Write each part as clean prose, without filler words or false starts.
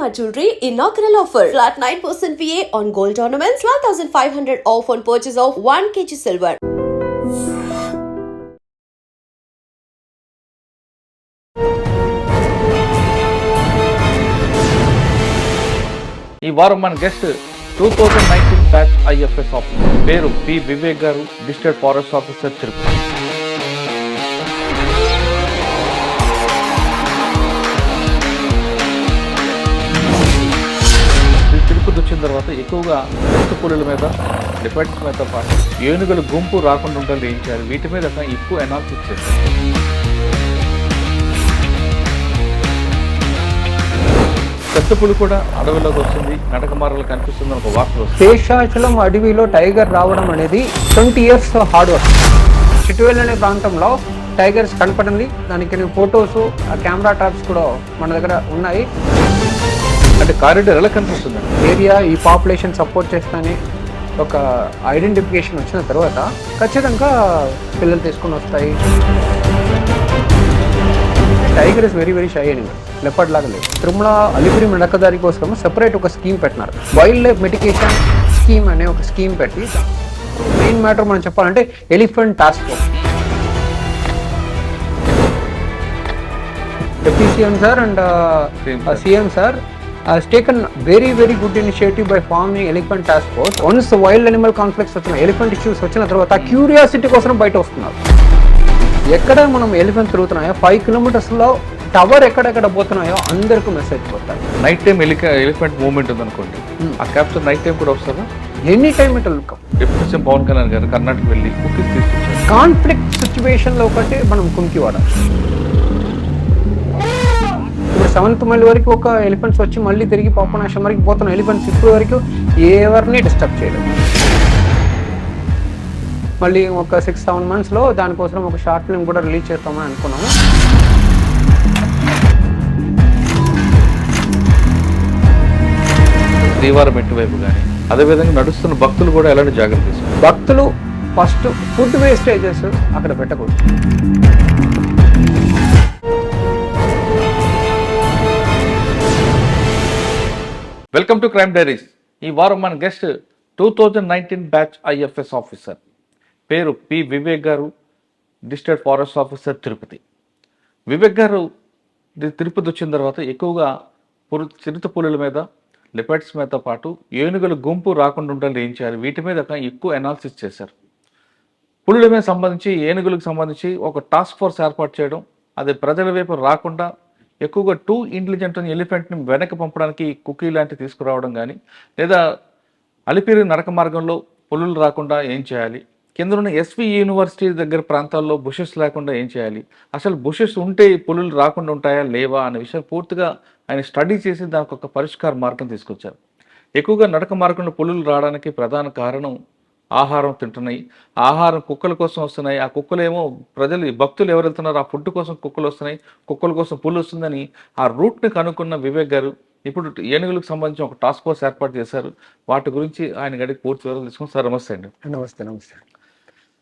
Shalimar Jewelry inaugural offer. Flat 9% VA on gold ornaments, 12,500 off on purchase of 1 kg silver. ఈ వారం మన guest 2019 batch IFS officer పేరు P Vivek గారు, district forest officer Tirupati. Tirupati వచ్చిన తర్వాత ఎక్కువగా పులుల మీద, డిపెండ్స్ మీద పాటు ఏనుగుల గుంపు రాకుండా ఉండాలి ఏం చేయాలి, వీటి మీద ఎక్కువ అనాలిసిస్ చేశారు. పెద్ద పులి కూడా అడవిలోకి వచ్చింది, నడక మార్గంలో కనిపిస్తుంది ఒక వార్తలు. శేషాచలం అడవిలో టైగర్ రావడం అనేది 20 years హార్డ్ వర్క్. చిట్వేల్ అనే ప్రాంతంలో టైగర్స్ కనపడింది. దానికి ఫొటోస్, కెమెరా ట్రాప్స్ కూడా మన దగ్గర ఉన్నాయి. అంటే కారిడార్ ఎలా కనిపిస్తుంది ఏరియా ఈ పాపులేషన్ సపోర్ట్ చేస్తానే ఒక ఐడెంటిఫికేషన్ వచ్చిన తర్వాత ఖచ్చితంగా పిల్లలు తీసుకొని వస్తాయి. Tiger is very shy animal, leopard లాగా లేదు. తిరుమల అలిపిరి నడకదారి కోసం సెపరేట్ ఒక స్కీమ్ పెట్టినారు. వైల్డ్ లైఫ్ మిటిగేషన్ స్కీమ్ అనే ఒక స్కీమ్ పెట్టి మెయిన్ మ్యాటర్ మనం చెప్పాలంటే elephant task force. Deputy CM sir and CM sir has taken very good initiative by forming elephant task force. Once wild animal conflicts వచ్చిన elephant issues వచ్చిన తర్వాత curiosity కోసం బయట వస్తున్నారు. ఎక్కడ మనం ఎలిఫెంట్ తిరుగుతున్నాయో 5 kilometers టవర్ ఎక్కడెక్కడ పోతున్నాయో అందరికీ మెసేజ్ పోతాయి. నైట్ టైం ఎలిఫెంట్ మూవ్మెంట్ ఉంది అనుకోండి, ఆ క్యాప్చర్ నైట్ టైం కూడా వస్తుందా? Any time it welcome. Deputy CM Pawan Kalyan గారు కర్ణాటక వెళ్ళి కుక్కీస్ తీసుకొచ్చారు. కాన్ఫ్లిక్ట్ సిచ్యువేషన్ లో ఒకటి మనం కుంకి వాడాలి. ఇప్పుడు 7th మైల్ వరకు ఒక ఎలిఫెంట్స్ వచ్చి మళ్ళీ తిరిగి పాపనాశం వరకు పోతున్న ఎలిఫెంట్స్ ఇప్పుడు వరకు ఎవరిని డిస్టర్బ్ చేయలేదు. మళ్ళీ ఒక 6-7 months దానికోసం ఒక షార్ట్ ఫిల్మ్ కూడా రిలీజ్ చేస్తామని అనుకున్నాము. శ్రీవారం మెట్టు వైపు కానీ అదేవిధంగా నడుస్తున్న భక్తులు కూడా ఎలాంటి జాగ్రత్త తీసుకోవాలి? భక్తులు ఫస్ట్ ఫుడ్ వేస్టేజెస్ అక్కడ పెట్టకూడదు. Welcome to crime diaries. ఈ వారం మన గెస్ట్ 2019 బ్యాచ్ ఐఎఫ్ఎస్ ఆఫీసర్ పేరు పి వివేక్ గారు, district forest officer Tirupati. Vivek గారు తిరుపతి వచ్చిన తర్వాత ఎక్కువగా చిరుత పులుల మీద, లెపర్డ్స్ మీద పాటు ఏనుగుల గుంపు రాకుండా ఉండాలి ఏం చేయాలి, వీటి మీద ఎక్కువ అనాలిసిస్ చేశారు. పులుల మీద సంబంధించి, ఏనుగులకు సంబంధించి ఒక టాస్క్ ఫోర్స్ ఏర్పాటు చేయడం, అది ప్రజల వైపు రాకుండా ఎక్కువగా టూ ఇంటెలిజెంట్ ఎలిఫెంట్ని వెనక్కి పంపడానికి కుకీ లాంటివి తీసుకురావడం కానీ, లేదా అలిపిరి నడక మార్గంలో పులులు రాకుండా ఏం చేయాలి, కింద ఉన్న ఎస్వి యూనివర్సిటీ దగ్గర ప్రాంతాల్లో బుషెస్ లేకుండా ఏం చేయాలి, అసలు బుషెస్ ఉంటే పులులు రాకుండా ఉంటాయా లేవా అనే విషయం పూర్తిగా ఆయన స్టడీ చేసి దానికి ఒక పరిష్కార మార్గం తీసుకొచ్చారు. ఎక్కువగా నడక మార్గంలో పులులు రావడానికి ప్రధాన కారణం ఆహారం తింటున్నాయి. ఆహారం కుక్కల కోసం వస్తున్నాయి. ఆ కుక్కలేమో భక్తులు ఎవరు వెళ్తున్నారో ఆ ఫుడ్ కోసం కుక్కలు వస్తున్నాయి, కుక్కల కోసం పుల్లు వస్తుందని ఆ రూట్ని కనుక్కున్న వివేక్ గారు ఇప్పుడు ఏనుగులకు సంబంధించి ఒక టాస్క్ ఫోర్స్ ఏర్పాటు చేశారు. వాటి గురించి ఆయన గడికి పూర్తి వివరాలు తీసుకుని. సార్ నమస్తే అండి. నమస్తే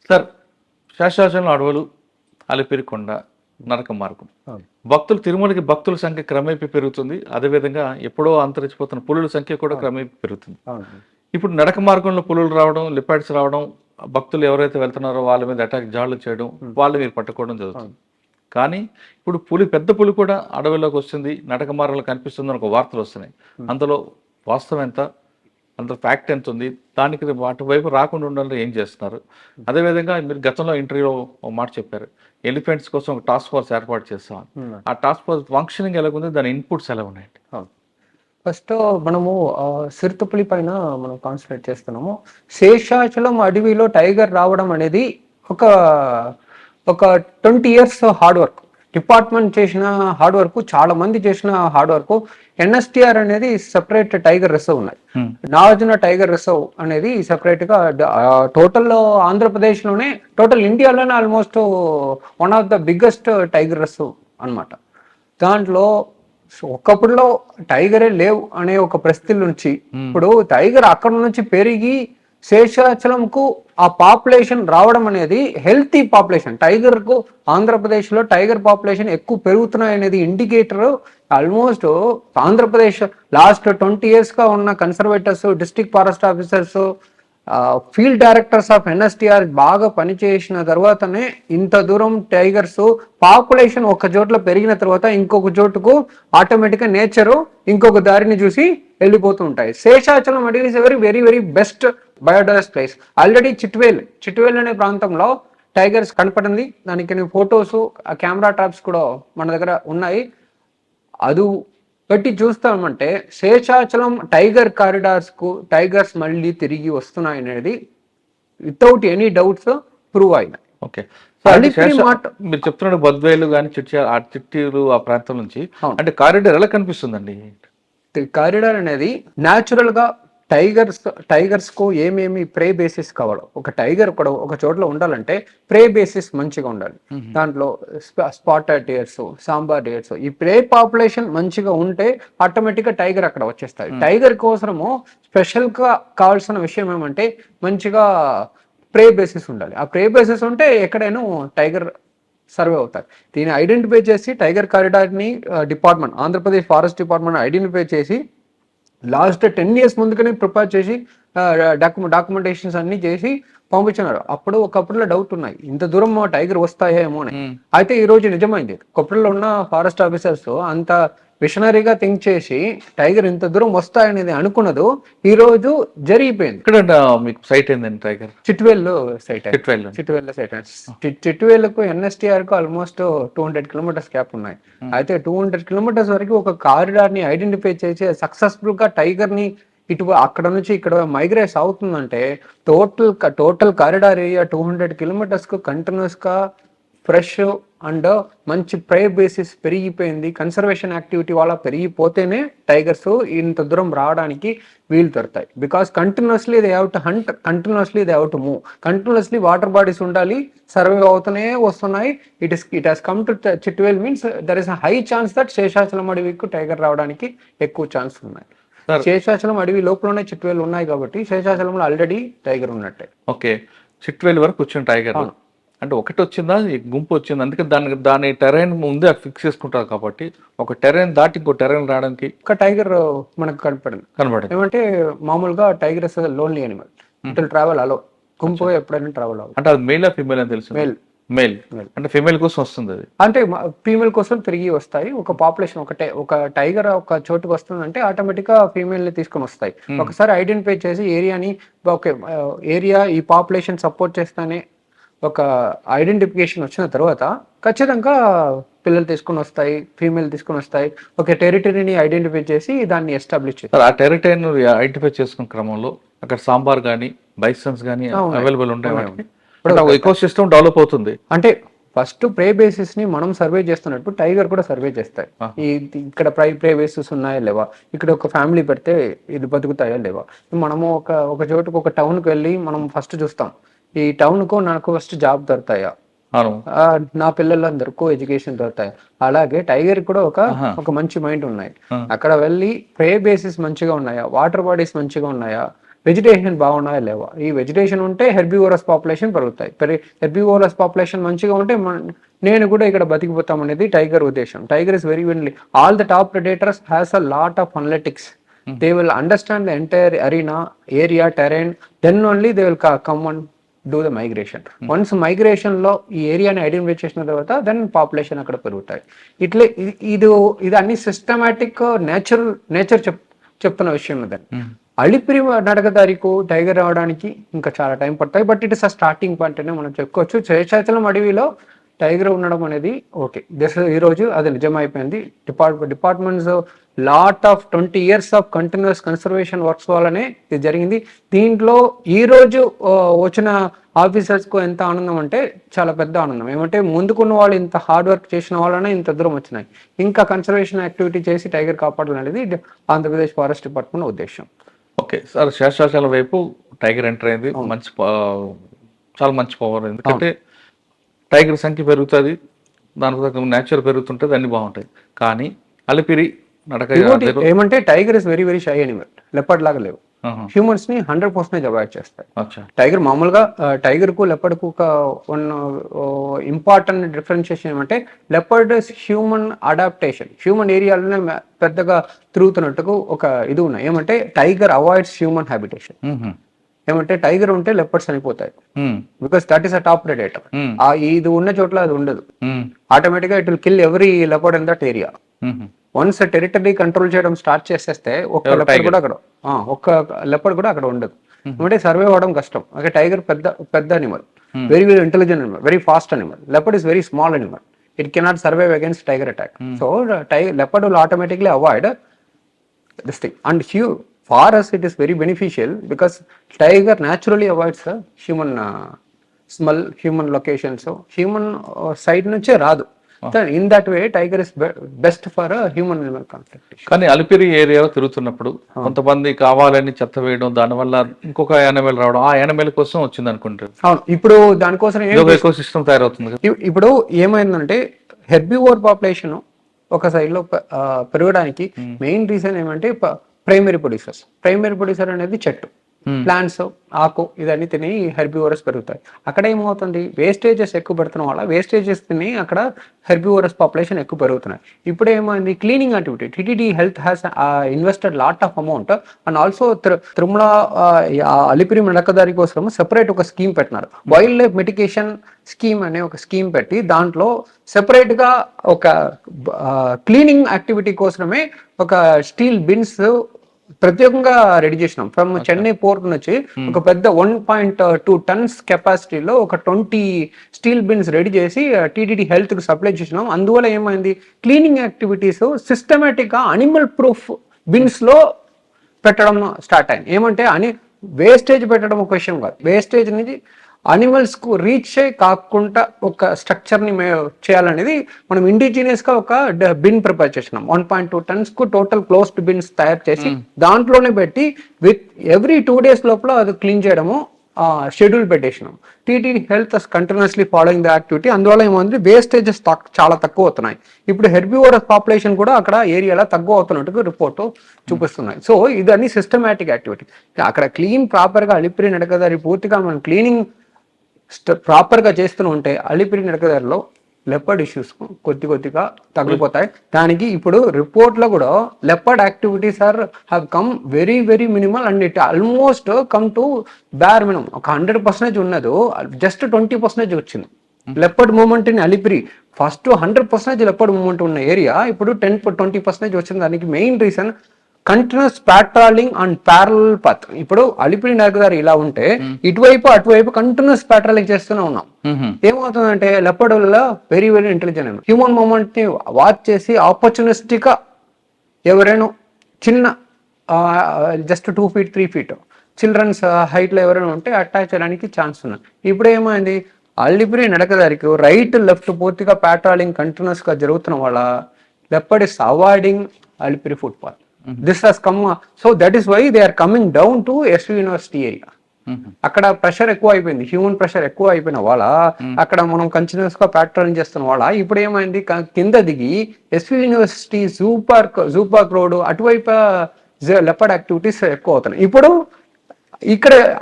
సార్, శేషాచలం అడవులు, అలిపిరి కొండ, నరక మార్గం, భక్తులు తిరుమలకి భక్తుల సంఖ్య క్రమేపీ పెరుగుతుంది. అదేవిధంగా ఎప్పుడో అంతరించిపోతున్న పులుల సంఖ్య కూడా క్రమేపీ పెరుగుతుంది. ఇప్పుడు నడక మార్గంలో పులులు రావడం, లిపాడ్స్ రావడం, భక్తులు ఎవరైతే వెళ్తున్నారో వాళ్ళ మీద అటాక్ జాళ్లు చేయడం, వాళ్ళు మీరు పట్టుకోవడం జరుగుతుంది. కానీ ఇప్పుడు పెద్ద పులి కూడా అడవిలోకి వస్తుంది, నడక మార్గంలో కనిపిస్తుంది ఒక వార్తలు వస్తున్నాయి. అందులో వాస్తవం ఎంత, అందులో ఫ్యాక్ట్ ఎంత ఉంది, దానికి వాటి వైపు రాకుండా ఉండాలని ఏం చేస్తున్నారు? అదేవిధంగా మీరు గతంలో ఇంటర్వ్యూలో ఒక మాట చెప్పారు, ఎలిఫెంట్స్ కోసం ఒక టాస్క్ ఫోర్స్ ఏర్పాటు చేస్తాం. ఆ టాస్క్ ఫోర్స్ ఫంక్షనింగ్ ఎలాగుంది, దాని ఇన్పుట్స్ ఎలా ఉన్నాయండి? ఫస్ట్ మనము సిరుతపులి పైన మనం కాన్సన్ట్రేట్ చేస్తున్నాము. శేషాచలం అడవిలో టైగర్ రావడం అనేది ఒక 20 years హార్డ్ వర్క్. డిపార్ట్మెంట్ చేసిన హార్డ్ వర్క్, చాలా మంది చేసిన హార్డ్ వర్క్. ఎన్ఎస్టిఆర్ అనేది సెపరేట్ టైగర్ రిజర్వ్ ఉన్నాయి. నాగార్జున టైగర్ రిజర్వ్ అనేది సెపరేట్ గా టోటల్ ఆంధ్రప్రదేశ్ లోనే, టోటల్ ఇండియాలోనే almost one of the biggest tiger reserve అన్నమాట. దాంట్లో ఒకప్పుడులో టైగరే లేవు అనే ఒక పరిస్థితి నుంచి ఇప్పుడు టైగర్ అక్కడ నుంచి పెరిగి శేషాచలంకు ఆ పాపులేషన్ రావడం అనేది హెల్తీ పాపులేషన్. టైగర్ కు ఆంధ్రప్రదేశ్ లో టైగర్ పాపులేషన్ ఎక్కువ పెరుగుతున్నాయి అనేది indicator almost Andhra Pradesh last 20 years గా ఉన్న conservators, district forest officers, field directors of ఎన్ఎస్టిఆర్ బాగా పనిచేసిన తర్వాతనే ఇంత దూరం టైగర్స్ పాపులేషన్ ఒక చోట్ల పెరిగిన తర్వాత ఇంకొక చోటుకు ఆటోమేటిక్గా నేచర్ ఇంకొక దారిని చూసి వెళ్ళిపోతూ ఉంటాయి. శేషాచలం అడవి is very very very best biodiverse place. Already Chitvel అనే ప్రాంతంలో టైగర్స్ కనపడింది. దానికి ఫొటోస్, కెమెరా ట్రాప్స్ కూడా మన దగ్గర ఉన్నాయి. అది పెట్టి చూస్తామంటే శేషాచలం టైగర్ కారిడార్స్ కు టైగర్స్ మళ్ళీ తిరిగి వస్తున్నాయి అనేది వితౌట్ ఎనీ డౌట్స్ ప్రూవ్ అయినాయి. ఓకే, మీరు చెప్తున్నాడు బద్వేలు కానీ చిట్టీలు ఆ ప్రాంతం నుంచి, అంటే కారిడార్ ఎలా కనిపిస్తుందండి? కారిడార్ అనేది న్యాచురల్ గా టైగర్స్ కు ఏమేమి ప్రే బేసిస్ కావాలో, ఒక టైగర్ కూడా ఒక చోట్ల ఉండాలంటే ప్రే బేసిస్ మంచిగా ఉండాలి. దాంట్లో స్పాటెడ్ డియర్స్, సాంబార్ డియర్స్, ఈ ప్రే పాపులేషన్ మంచిగా ఉంటే ఆటోమేటిక్ గా టైగర్ అక్కడ వచ్చేస్తాయి. టైగర్ కోసము స్పెషల్ గా కావాల్సిన విషయం ఏమంటే మంచిగా ప్రే బేసిస్ ఉండాలి. ఆ ప్రే బేసిస్ ఉంటే ఎక్కడైనా టైగర్ సర్వే అవుతాయి. దీన్ని ఐడెంటిఫై చేసి టైగర్ కారిడార్ ని department, Andhra Pradesh forest department identify చేసి లాస్ట్ 10 years ముందుగానే ప్రిపేర్ చేసి డాక్యుమెంటేషన్స్ అన్ని చేసి పంపించినారు. ఒకప్పుడులో డౌట్ ఉన్నాయి, ఇంత దూరం టైగర్ వస్తాయేమో అని. అయితే ఈ రోజు నిజమైంది. ఒకప్పుడులో ఉన్న ఫారెస్ట్ ఆఫీసర్స్ అంత విషనరీగా థింక్ చేసి టైగర్ ఇంత దూరం వస్తాయనేది అనుకున్నది ఈ రోజు జరిగిపోయింది. ఇక్కడ మీకు సైట్ ఏందండి టైగర్? చిట్వేల్ సైట్. చిట్వేల్కు ఎన్ఎస్టిఆర్ కు ఆల్మోస్ట్ 200 kilometers గ్యాప్ ఉన్నాయి. అయితే 200 kilometers వరకు ఒక కారిడార్ ని ఐడెంటిఫై చేసి సక్సెస్ఫుల్ గా టైగర్ ని అక్కడ నుంచి ఇక్కడ మైగ్రేట్ అవుతుందంటే టోటల్ కారిడార్ ఏరియా 200 kilometers కు కంటిన్యూస్ గా ఫ్రెష్ అండ్ మంచి ప్రే బేసిస్ పెరిగిపోయింది. కన్సర్వేషన్ యాక్టివిటీ వల్ల పెరిగిపోతేనే టైగర్స్ ఇంత దూరం రావడానికి వీలు దొరుకుతాయి. Because continuously they have to hunt, continuously they have to move, continuously water bodies ఉండాలి, సర్వే అవుతూనే వస్తున్నాయి. It has come to Chitvel means there is a high chance that Seshachalam అడవికి టైగర్ రావడానికి ఎక్కువ ఛాన్స్ ఉన్నాయి. శేషాచలం అడవి లోపలనే చిట్వేలు ఉన్నాయి కాబట్టి శేషాచలంలో ఆల్రెడీ టైగర్ ఉన్నట్టే. ఓకే, చిట్వేల్ వరకు వచ్చిన టైగర్ అంటే ఒకటి వచ్చిందా, గుంపు వచ్చింది, అందుకే దాని టెరైన్ ముందే ఫిక్స్ చేసుకుంటారు కాబట్టి ఒక టెరైన్ దాటి ఇంకో టెరైన్ రావడానికి ఒక టైగర్ మనకు కనపడింది. ఏమంటే మామూలుగా tiger is lonely animal, it travel alone, గుంపుగా ఎప్పుడైనా ట్రావెల్ అవ్వాలి. అంటే అది మేల్ ఫీమేల్ అని తెలుసు? మేల్. అంటే ఫీమేల్ కోసం వస్తుంది అది, అంటే ఫీమేల్ కోసం తిరిగి వస్తాయి. ఒక పాపులేషన్ ఒక టైగర్ ఒక చోటుకు వస్తుందంటే ఆటోమేటిక్ గా ఫీమేల్ ని తీసుకొని వస్తాయి. ఒకసారి ఐడెంటిఫై చేసి ఏరియాని, ఓకే ఏరియా ఈ పాపులేషన్ సపోర్ట్ చేస్తానే ఒక ఐడెంటిఫికేషన్ వచ్చిన తర్వాత ఖచ్చితంగా పిల్లలు తీసుకుని వస్తాయి, ఫీమేల్ తీసుకుని వస్తాయి. ఒక టెరిటరీని ఐడెంటిఫై చేసి దాన్ని ఎస్టాబ్లిష్ చేస్తారు. ఆ టెరిటరీని ఐడెంటిఫై చేసుకున్న క్రమంలో అక్కడ సాంబార్ కానీ బైసన్స్ కానీ అవైలబుల్ ఉంటాయి. ఎకో సిస్టమ్ డెవలప్ అవుతుంది. అంటే ఫస్ట్ ప్రే బేసిస్ ని మనం సర్వే చేస్తున్నట్టు టైగర్ కూడా సర్వే చేస్తాయి. ఇక్కడ ప్రే బేసిస్ ఉన్నాయా లేవా, ఇక్కడ ఒక ఫ్యామిలీ పెడితే ఇది బతుకుతాయా లేవా. మనము ఒక చోటుకు ఒక టౌన్కి వెళ్ళి మనం ఫస్ట్ చూస్తాం, ఈ టౌన్ కు నాకు ఫస్ట్ జాబ్ దొరుకుతాయా, నా పిల్లలందరికీ ఎడ్యుకేషన్ దొరుకుతాయి. అలాగే టైగర్ కూడా ఒక మంచి మైండ్ ఉన్నాయి. అక్కడ వెళ్ళి ప్రే బేసిస్ మంచిగా ఉన్నాయా, వాటర్ బాడీస్ మంచిగా ఉన్నాయా, వెజిటేషన్ బాగున్నాయా లేవా. ఈ వెజిటేషన్ ఉంటే హెర్బివోరస్ పాపులేషన్ పెరుగుతాయి. హెర్బివోరస్ పాపులేషన్ మంచిగా ఉంటే నేను కూడా ఇక్కడ బతికిపోతాం అనేది టైగర్ ఉద్దేశం. Tiger is very very all the top predators has a lot of analytics. They will understand the entire arena, area, terrain, then only they will come and do the migration. Once migration లో ఈ ఏరియాని identify చేసిన తర్వాత then population అక్కడ పెరుగుతాయి. ఇట్లే ఇది అన్ని సిస్టమాటిక్ నేచర్ చెప్తున్న విషయం. దాన్ని అలిపిరి నడకదారికు టైగర్ రావడానికి ఇంకా చాలా టైం పడతాయి. But it is a starting point అనే మనం చెప్పుకోవచ్చు. శేషాచలం అడవిలో టైగర్ ఉండడం అనేది ఓకే, ఈ రోజు అది నిజమైపోయింది. Departments lot of 20 years of continuous conservation works వల్లనే ఇది జరిగింది. దీంట్లో ఈ రోజు వచ్చిన ఆఫీసర్స్ కు ఎంత ఆనందం అంటే చాలా పెద్ద ఆనందం. ఏమంటే ముందుకున్న వాళ్ళు ఇంత హార్డ్ వర్క్ చేసిన వాళ్ళనే ఇంత దూరం వచ్చినాయి. ఇంకా కన్సర్వేషన్ యాక్టివిటీ చేసి టైగర్ కాపాడాలనేది ఆంధ్రప్రదేశ్ ఫారెస్ట్ డిపార్ట్మెంట్ ఉద్దేశం. ఓకే సార్, శేషాచలం వైపు టైగర్ ఎంటర్ అయింది, చాలా మంచి పవర్. ఎందుకంటే టైగర్ సంఖ్య పెరుగుతుంది, దానికి నేచర్ పెరుగుతుంటుంది, అన్ని బాగుంటాయి. కానీ అలిపిరి నడక ఏమంటే tiger is very very shy animal, leopard లాగా లేవు. హ్యూమన్స్ ని 100% అవాయిడ్ చేస్తాయి. అచ్చా. టైగర్ మామూలుగా టైగర్ కు లెపర్డ్ కు ఒక వన్ ఇంపార్టెంట్ డిఫరెన్షియేషన్ ఏమంటే లెపర్డ్ హ్యూమన్ అడాప్టేషన్, హ్యూమన్ ఏరియాలోనే పెద్దగా తిరుగుతున్నట్టుకు ఒక ఇది ఉన్నాయి. ఏమంటే టైగర్ అవాయిడ్స్ హ్యూమన్ హ్యాబిటేషన్. ఏమంటే టైగర్ ఉంటే లెపర్డ్స్ చనిపోతాయి, because that is a top predator. ఇది ఉన్న చోట్ల అది ఉండదు, ఆటోమేటిక్ గా it will kill every leopard in that area. Once territory control చేయడం స్టార్ట్ చేసేస్తే ఒక్క లెపర్డ్ కూడా అక్కడ అక్కడ ఉండదు. అంటే సర్వే అవ్వడం కష్టం. ఓకే, టైగర్ పెద్ద animal, very very intelligent animal, very fast animal. Leopard is very small animal, it cannot survive against tiger attack. So leopard will automatically avoid this thing. And for us it is very beneficial because tiger naturally avoids human smell, human location. So human side nunche raadu. In that way tiger is best for a human animal conflict. కానీ అలిపిరి ఏరియాలో తిరుగుతున్నప్పుడు కొంతమంది కావాలని చెత్త వేయడం, దానివల్ల ఇంకొక animal రావడం, ఆ యానిమల్ కోసం వచ్చింది అనుకుంటారు. అవును, ఇప్పుడు దానికోసం ఎకో సిస్టమ్ తయారవుతుంది. ఇప్పుడు ఏమైందంటే హెర్బివోర్ పాపులేషన్ ఒక సైడ్ లో పెరగడానికి మెయిన్ రీజన్ ఏమంటే ప్రైమరీ ప్రొడ్యూసర్ అనేది చెట్టు, ప్లాంట్స్, ఆకు ఇదన్నీ తిని హెర్బివోరస్ పెరుగుతాయి. అక్కడ ఏమవుతుంది, వేస్టేజెస్ ఎక్కువ పెడుతున్న వల్ల వేస్టేజెస్ తిని అక్కడ హెర్బివోరస్ పాపులేషన్ ఎక్కువ పెరుగుతున్నాయి. ఇప్పుడు ఏమైంది, cleaning activity, TTD health has invested lot of amount and also Tirumala Alipiri నడకదారి కోసం సెపరేట్ ఒక స్కీమ్ పెట్టినారు. వైల్డ్ లైఫ్ మిటిగేషన్ స్కీమ్ అనే ఒక స్కీమ్ పెట్టి దాంట్లో సెపరేట్ గా ఒక క్లీనింగ్ యాక్టివిటీ కోసమే ఒక స్టీల్ బిన్స్ ప్రత్యేకంగా రెడీ చేసినాం. ఫ్రమ్ చెన్నై పోర్ట్ నుంచి ఒక పెద్ద 1.2 tons కెపాసిటీలో ఒక 20 స్టీల్ బిన్స్ రెడీ చేసి టీటీడీ హెల్త్ కి సప్లై చేసినాం. అందువల్ల ఏమైంది, క్లీనింగ్ యాక్టివిటీస్ సిస్టమేటిక్ గా అనిమల్ ప్రూఫ్ బిన్స్ లో పెట్టడం స్టార్ట్ అయింది. ఏమంటే వేస్టేజ్ పెట్టడం ఒక విషయం కాదు, వేస్టేజ్ నుంచి అనిమల్స్ కు రీచ్ కాకుండా ఒక స్ట్రక్చర్ ని చేయాలనేది మనం ఇండిజినియస్ గా ఒక బిన్ ప్రిపేర్ చేసినాం. 1.2 tons కు టోటల్ క్లోజ్డ్ బిన్స్ తయారు చేసి దాంట్లోనే పెట్టి విత్ ఎవ్రీ 2 days లోపల అది క్లీన్ చేయడము షెడ్యూల్ పెట్టేసినాం. TTD health continuously following the activity. అందువల్ల ఏమంది, వేస్టేజెస్ చాలా తక్కువ అవుతున్నాయి. ఇప్పుడు హెర్బివోరస్ పాపులేషన్ కూడా అక్కడ ఏరియాలో తక్కువ అవుతున్నట్టు రిపోర్టు చూపిస్తున్నాయి. సో ఇదన్నీ సిస్టమేటిక్ యాక్టివిటీ. అక్కడ క్లీన్ ప్రాపర్ గా అలిపిరి నడకదారి పూర్తిగా మనం క్లీనింగ్ ప్రాపర్ గా చేస్తూ ఉంటే అలిపిరి నడకదారిలో లెపర్డ్ ఇష్యూస్ కొద్దిగా తగ్గిపోతాయి. దానికి ఇప్పుడు రిపోర్ట్ లో కూడా leopard activities have come very very minimal and it almost come to bare minimum. ఒక 100% ఉన్నది, జస్ట్ 20% వచ్చింది leopard movement in Alipiri. First 100% leopard movement ఉన్న ఏరియా ఇప్పుడు 10-20% వచ్చింది. దానికి main reason continuous patrolling and parallel path. ఇప్పుడు అలిపిరి నడకదారి ఇలా ఉంటే ఇటువైపు అటువైపు కంటిన్యూస్ ప్యాట్రాలింగ్ చేస్తూనే ఉన్నాం. ఏమవుతుందంటే లెపర్డ్ వల్ల very very intelligent human movement ని వాచ్ చేసి ఆపర్చునిస్టిక్ గా ఎవరైనా చిన్న just 2 feet 3 feet childrens height లో ఎవరైనా ఉంటే అటాక్ చేయడానికి ఛాన్స్ ఉన్నాయి. ఇప్పుడు ఏమైంది, అలిపిరి నడకదారికి రైట్ లెఫ్ట్ పూర్తిగా ప్యాట్రాలింగ్ కంటిన్యూస్ గా జరుగుతున్న వల్ల leopard is avoiding Alipiri footpath. This has come, so that is why they are coming down to SV University area. అక్కడ ప్రెషర్ ఎక్కువ అయిపోయింది, హ్యూమన్ ప్రెషర్ ఎక్కువ అయిపోయిన వాళ్ళ అక్కడ మనం కంటిన్యూస్ గా ప్యాట్రోలింగ్ చేస్తున్న వాళ్ళ ఇప్పుడు ఏమైంది, కింద దిగి SV university zoo park road అటువైపు లెపర్డ్ యాక్టివిటీస్ ఎక్కువ అవుతున్నాయి. ఇప్పుడు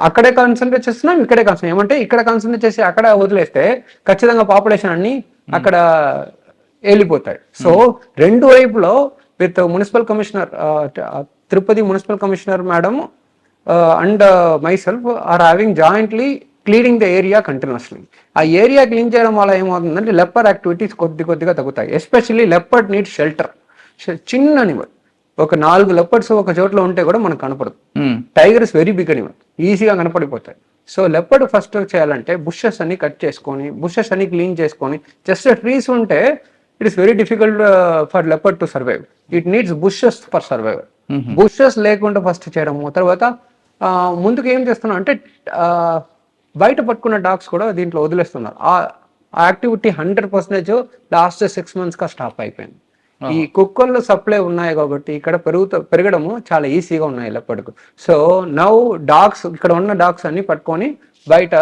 అక్కడే కాన్సన్ట్రేట్ చేస్తున్నాం, ఇక్కడే కాన్సన్ట్రేట్ ఏమంటే ఇక్కడ కాన్సన్ట్రేట్ చేసి అక్కడ వదిలేస్తే ఖచ్చితంగా పాపులేషన్ అన్ని అక్కడ వెళ్ళిపోతాయి. సో రెండు వైపులో with municipal commissioner Tirupati municipal commissioner madam and myself are having jointly cleaning the area continuously. ఆ ఏరియా క్లీన్ చేయడం వల్ల ఏమవుతుందంటే లెపర్డ్ యాక్టివిటీస్ కొద్దిగా తగ్గుతాయి. Especially leopard need shelter. చిన్న అనిమల్ ఒక 4 లెపర్డ్స్ ఒక చోట్ల ఉంటే కూడా మనకు కనపడదు. Tiger is very big animal, ఈజీగా కనపడిపోతాయి. సో లెపర్డ్ ఫస్ట్ చేయాలంటే బుషెస్ అన్ని కట్ చేసుకొని బుషెస్ అన్ని క్లీన్ చేసుకొని, జస్ట్ ట్రీస్ ఉంటే it is very difficult for leopard to survive. It needs bushes for survival. Bushes లేకుండా ఫస్ట్ చేయడము, తర్వాత ముందుకు ఏం చేస్తున్నాం అంటే బయట పట్టుకున్న డాగ్స్ కూడా దీంట్లో వదిలేస్తున్నారు. ఆ యాక్టివిటీ 100% లాస్ట్ 6 months గా స్టాప్ అయిపోయింది. ఈ కుక్కర్లు సప్లై ఉన్నాయి కాబట్టి ఇక్కడ పెరగడము చాలా ఈజీగా ఉన్నాయి లెపర్డ్కు. సో నౌ డాగ్స్, ఇక్కడ ఉన్న డాగ్స్ అన్ని పట్టుకొని బయట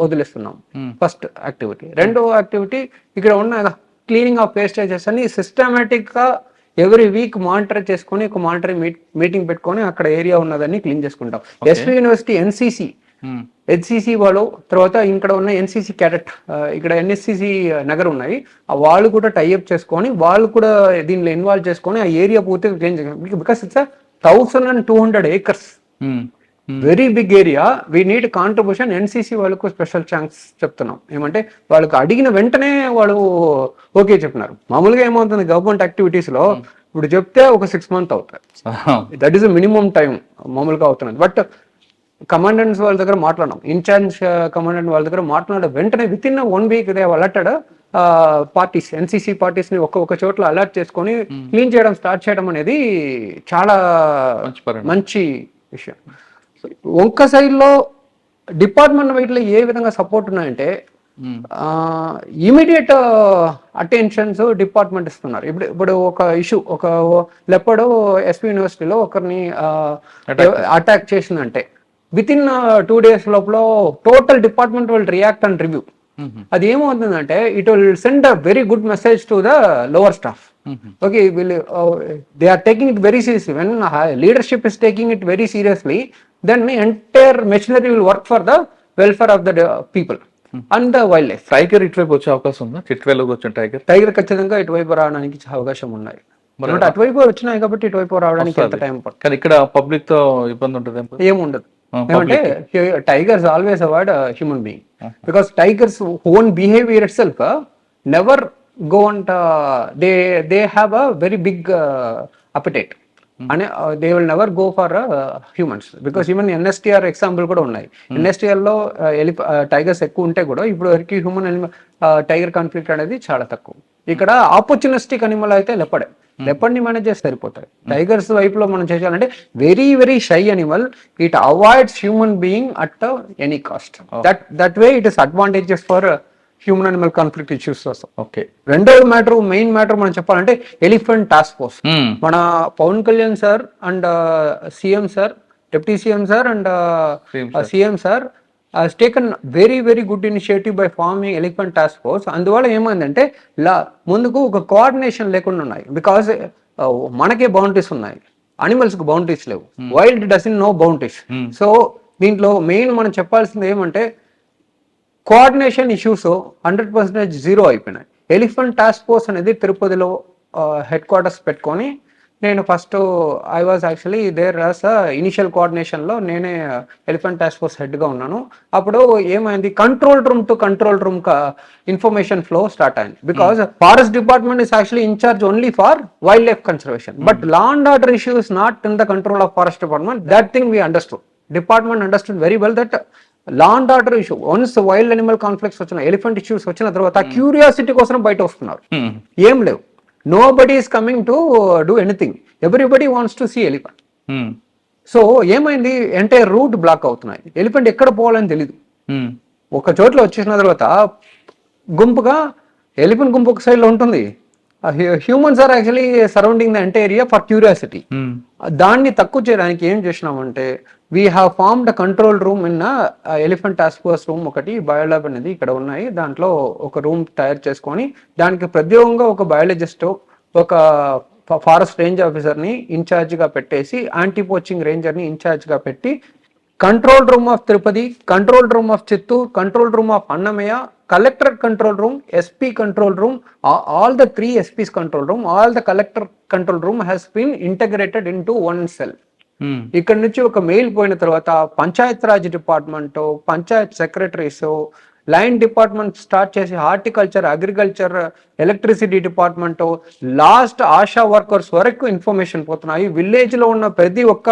వదిలేస్తున్నాం. First activity. రెండో యాక్టివిటీ ఇక్కడ ఉన్న క్లీనింగ్ ఆఫ్ వేస్టేజెస్ అని సిస్టమేటిక్ గా ఎవ్రీ వీక్ మానిటర్ చేసుకొని ఒక మానిటరింగ్ మీటింగ్ పెట్టుకొని అక్కడ ఏరియా ఉన్నదాన్ని క్లీన్ చేసుకుంటాం. ఎస్వి యూనివర్సిటీ ఎన్సిసి హెచ్సిసి వాళ్ళు, తర్వాత ఇక్కడ ఉన్న ఎన్సిసి క్యాడెట్, ఇక్కడ ఎన్ఎస్సిసి నగర్ ఉన్నాయి, వాళ్ళు కూడా టైఅప్ చేసుకొని వాళ్ళు కూడా దీనిలో ఇన్వాల్వ్ చేసుకొని ఆ ఏరియా పూర్తిగా క్లీన్ చేయాలి. Because it's 1200 acres, very big area. We need contribution. NCC వాళ్ళకు స్పెషల్ ఛాన్స్ చెప్తున్నాం. ఏమంటే వాళ్ళకి అడిగిన వెంటనే వాళ్ళు ఓకే చెప్తున్నారు. మామూలుగా ఏమవుతుంది గవర్నమెంట్ యాక్టివిటీస్ లో, ఇప్పుడు చెప్తే ఒక 6 months అవుతాయి, దట్ ఈస్ మినిమం టైం మామూలుగా అవుతున్నది. బట్ కమాండెంట్స్ వాళ్ళ దగ్గర మాట్లాడడం, ఇన్ఛార్జ్ కమాండెంట్ వాళ్ళ దగ్గర మాట్లాడే వెంటనే with in 1 week they alerted parties, NCC parties ని ఒక్క చోట్ల అలర్ట్ చేసుకొని క్లీన్ చేయడం స్టార్ట్ చేయడం అనేది చాలా మంచి విషయం. ఒక్క సైడ్ లో డిపార్ట్మెంట్ వైట్లో ఏ విధంగా సపోర్ట్ ఉన్నాయంటే ఇమీడియట్ అటెన్షన్స్ డిపార్ట్మెంట్ ఇస్తున్నారు. ఇప్పుడు ఒక ఇష్యూ, ఒక లెపర్డ్ ఎస్పీ యూనివర్సిటీలో ఒకరిని అటాక్ చేసిందంటే విత్ ఇన్ 2 days లోపల total department will react and review. అది ఏమవుతుందంటే it will send a very good message to the lower staff. Okay, they are taking it very seriously. When leadership is taking it very seriously, then the entire machinery will work for the welfare of the people and the wildlife. Tiger ఇటువైపు వచ్చే అవకాశం ఉందా? చిట్వేలోకి వచ్చిన tiger ఖచ్చితంగా ఇటువైపు రావడానికి అవకాశం ఉన్నాయి. అటువైపు వచ్చినాయి కాబట్టి ఇటువైపు రావడానికి ఎంత టైం పడుతుంది. కానీ ఇక్కడ పబ్లిక్ తో ఇబ్బంది ఉంటుంది? ఏముండదు. ఏమంటే tigers always avoid human being, because tigers own behaviour it self never go and they have a very big appetite and they will never go for humans, because even NSTR example కూడా ఉన్నాయి. NSTR లో tigers ఎక్కువ ఉంటే కూడా ఇప్పుడు వరకు human tiger conflict అనేది చాలా తక్కువ. ఇక్కడ ఆపర్చునిస్టిక్ అనిమల్ అయితే లెపర్డ్ ని మేనేజ్ చేస్తే సరిపోతాయి. టైగర్స్ వైపులో మనం చేయాలంటే very very shy animal, it avoids human being at any cost. That way it is advantages for human animal conflict issues వస్తాం. ఓకే, రెండవ మెయిన్ మ్యాటర్ మనం చెప్పాలంటే ఎలిఫెంట్ టాస్క్ ఫోర్స్. మన Pawan Kalyan sir and CM sir, deputy CM sir and CM sir has taken very very good initiative by forming elephant task force. అందువల్ల ఏమైందంటే ముందుకు ఒక coordination లేకుండా ఉన్నాయి. బికాస్ మనకే బౌండరీస్ ఉన్నాయి, అనిమల్స్ కు బౌండరీస్ లేవు. Wild doesn't know boundaries. So దీంట్లో మెయిన్ మనం చెప్పాల్సింది ఏమంటే కోఆర్డినేషన్ ఇష్యూస్ 100% జీరో అయిపోయినాయి. ఎలిఫెంట్ టాస్క్ ఫోర్స్ అనేది తిరుపతిలో హెడ్ క్వార్టర్స్ పెట్టుకొని, నేను first I was actually there as initial కోఆర్డినేషన్లో నేనే ఎలిఫెంట్ టాస్క్ ఫోర్స్ హెడ్గా ఉన్నాను. అప్పుడు ఏమైంది, control room to control room information flow start అయింది. Because forest department is actually in-charge only for wildlife conservation, but law and order issue is not in the control of forest department. That thing we understood. Department understood very well that law and order issue, once wild animal conflicts వచ్చిన, elephant issues వచ్చిన తర్వాత curiosity కోసం బయట వస్తున్నారు. ఏం లేవు, nobody is coming to do anything, everybody wants to see elephant. So ఏమైంది, entire route block అవుతున్నాయి, ఎలిఫెంట్ ఎక్కడ పోవాలని తెలీదు. ఒక చోట్ల వచ్చేసిన తర్వాత గుంపుగా ఎలిఫెంట్ గుంపు ఒక సైడ్ లో ఉంటుంది, humans are actually surrounding the entire area for curiosity. దాన్ని తక్కువ చేయడానికి ఏం చేసినామంటే we have formed a control room in elephant task force room ఒకటి, బయోలాబ్ అనేది ఇక్కడ ఉన్నాయి. దాంట్లో ఒక రూమ్ తయారు చేసుకొని దానికి ప్రత్యేకంగా ఒక బయాలజిస్ట్, ఒక ఫారెస్ట్ రేంజ్ ఆఫీసర్ని ఇన్ఛార్జ్గా పెట్టేసి, యాంటీ పోచింగ్ రేంజర్ని ఇన్ఛార్జ్గా పెట్టి, control room of Tirupati, control room of Chittoor, control room of Annamayya, collector control room, SP control room, all the 3 SPs control room, all the collector control room has been integrated into one cell. ఇక్కడ నుంచి ఒక mail పోయిన తర్వాత Panchayat Raj department, panchayat secretaries, line department start చేసి horticulture, agriculture, electricity department, last ASHA workers వరకు information పోతున్నాయి. Village లో ఉన్న ప్రతి ఒక్క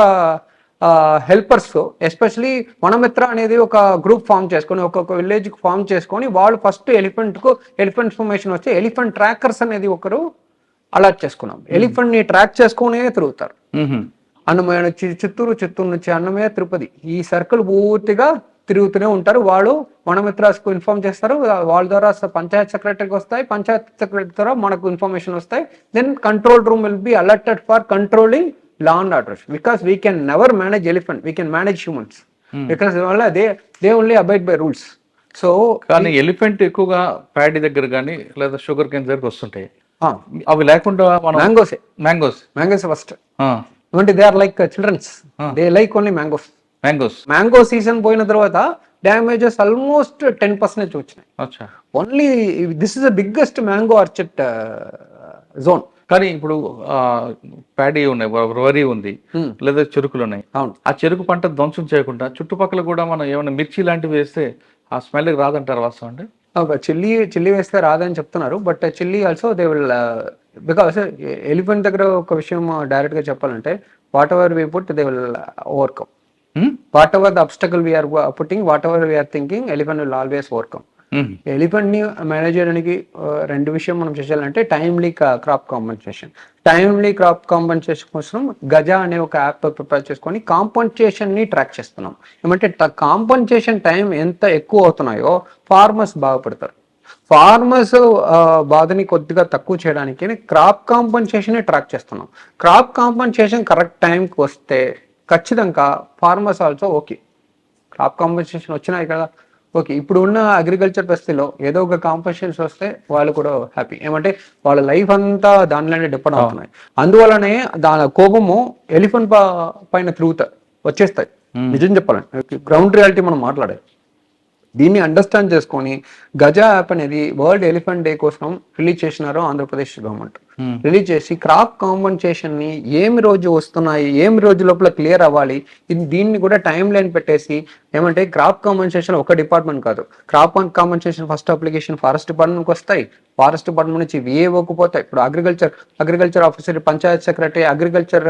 హెల్పర్స్, ఎస్పెషలీ వనమిత్ర అనేది ఒక గ్రూప్ ఫామ్ చేసుకొని, ఒక్కొక్క విలేజ్ ఫామ్ చేసుకొని, వాళ్ళు ఫస్ట్ ఎలిఫెంట్ ఇన్ఫర్మేషన్ వస్తే ఎలిఫెంట్ ట్రాకర్స్ అనేది ఒకరు అలాట్ చేసుకున్నాం. ఎలిఫెంట్ ని ట్రాక్ చేసుకునే తిరుగుతారు. అన్నమయ్య నుంచి చిత్తూరు, చిత్తూరు నుంచి అన్నమయ్య, తిరుపతి, ఈ సర్కిల్ పూర్తిగా తిరుగుతూనే ఉంటారు. వాళ్ళు వనమిత్రాస్కు ఇన్ఫార్మ్ చేస్తారు, వాళ్ళ ద్వారా పంచాయత్ సెక్రటరీకి వస్తాయి, పంచాయత్ సెక్రటరీ ద్వారా మనకు ఇన్ఫర్మేషన్ వస్తాయి. Then control room will be alerted for controlling law and order, because we can never manage elephant, we can manage humans, because they only abide by rules. So కానీ elephant ఎక్కువగా paddy దగ్గర కానీ లేదా sugar cane దగ్గర వస్తుంటాయి. అవి లేకుండా మనం మ్యాంగోస్ ఫస్ట్ అంటే they are like childrens, they like only mango season పోయిన తర్వాత డ్యామేజెస్ ఆల్మోస్ట్ 10% వచ్చినాయి. Only this is the biggest mango orchard zone. కానీ ఇప్పుడు ప్యాడీ ఉన్నాయి, వరి ఉంది, లేదా చెరుకులు ఉన్నాయి. ఆ చెరుకు పంట ధ్వంసం చేయకుండా చుట్టుపక్కల కూడా మనం ఏమైనా మిర్చి లాంటివి వేస్తే ఆ స్మెల్ రాదంటారు వాస్తవం అండి? చిల్లీ వేస్తే రాదని చెప్తున్నారు, but chilli also they will, because elephant దగ్గర ఒక విషయం డైరెక్ట్ గా చెప్పాలంటే, whatever we put they will overcome. Whatever the obstacle we are putting, whatever we are thinking, elephant will always overcome. Elephant ని manage చేయడానికి రెండు విషయం మనం చేయాలంటే, timely crop compensation. Timely crop compensation కోసం గజా అనే ఒక యాప్ ప్రిపేర్ చేసుకొని కాంపెన్సేషన్ ని ట్రాక్ చేస్తున్నాం. ఏమంటే కాంపెన్సేషన్ టైం ఎంత ఎక్కువ అవుతున్నాయో ఫార్మర్స్ బాగుపడతారు. ఫార్మర్స్ బాధని కొద్దిగా తక్కువ చేయడానికి క్రాప్ కాంపెన్సేషన్ ట్రాక్ చేస్తున్నాం. క్రాప్ కాంపెన్సేషన్ కరెక్ట్ టైంకి వస్తే ఖచ్చితంగా farmers also okay, crop compensation వచ్చినాయి కదా ఓకే. ఇప్పుడు ఉన్న అగ్రికల్చర్ పరిస్థితిలో ఏదో ఒక కాంపెన్సేషన్ వస్తే వాళ్ళు కూడా హ్యాపీ. ఏమంటే వాళ్ళ లైఫ్ అంతా దానిలోనే డిపెండ్ అవుతున్నాయి. అందువల్లనే దాని కోపము ఎలిఫెంట్ పైన తిరుగుతాయి, వచ్చేస్తాయి. నిజం చెప్పాలంటే గ్రౌండ్ రియాలిటీ మనం మాట్లాడాలి. దీన్ని అండర్స్టాండ్ చేసుకొని గజా యాప్ అనేది వరల్డ్ ఎలిఫెంట్ డే కోసం రిలీజ్ చేసినారు ఆంధ్రప్రదేశ్ గవర్నమెంట్. రిలీజ్ చేసి క్రాప్ కాంపెన్సేషన్ ని ఏమి రోజు వస్తున్నాయి, ఏమి రోజు లోపల క్లియర్ అవ్వాలి, దీన్ని కూడా టైం లైన్ పెట్టేసి, ఏమంటే క్రాప్ కాంపెన్సేషన్ ఒక డిపార్ట్మెంట్ కాదు. Crop compensation first application forest డిపార్ట్మెంట్కి వస్తాయి, ఫారెస్ట్ డిపార్ట్మెంట్ నుంచి విఏఓకి పోతాయి. ఇప్పుడు agriculture officer, Panchayat secretary, agriculture